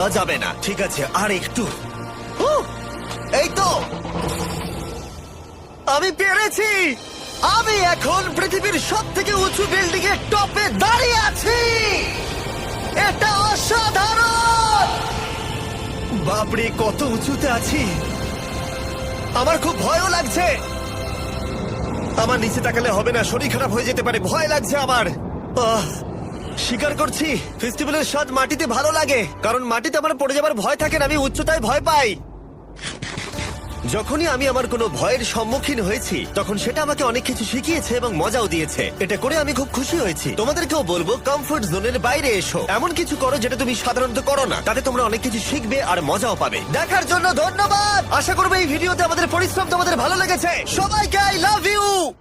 যাবে না। ঠিক আছে, আর একটু। উহ, এই তো আমি পেরেছি। আমি এখন পৃথিবীর সব থেকে উঁচু বিল্ডিং এর টপে দাঁড়িয়ে আছি। এটা অসাধারণ। বাপরে, কত উঁচুতে আছি। আমার খুব ভয়ও লাগছে। আমার নিচে তাকালে হবে না, শরীর খারাপ হয়ে যেতে পারে, ভয় লাগছে আমার। স্বীকার করছি, ফেস্টিভ্যালের স্বাদ মাটিতে ভালো লাগে, কারণ মাটিতে আমার পড়ে যাবার ভয় থাকে না, আমি উচ্চতায় ভয় পাই। যখনই আমি আমার কোনো ভয়ের সম্মুখীন হয়েছি, তখন সেটা আমাকে অনেক কিছু শিখিয়েছে এবং মজাও দিয়েছে। এটা করে আমি খুব খুশি হয়েছি। তোমাদেরকেও বলবো, কমফোর্ট জোনের বাইরে এসো, এমন কিছু করো যেটা তুমি সাধারণত করো না। তাতে তোমরা অনেক কিছু শিখবে আর মজাও পাবে। দেখার জন্য ধন্যবাদ। আশা করবো এই ভিডিওতে আমাদের পরিশ্রম তোমাদের ভালো লেগেছে। সবাইকে আই লাভ ইউ।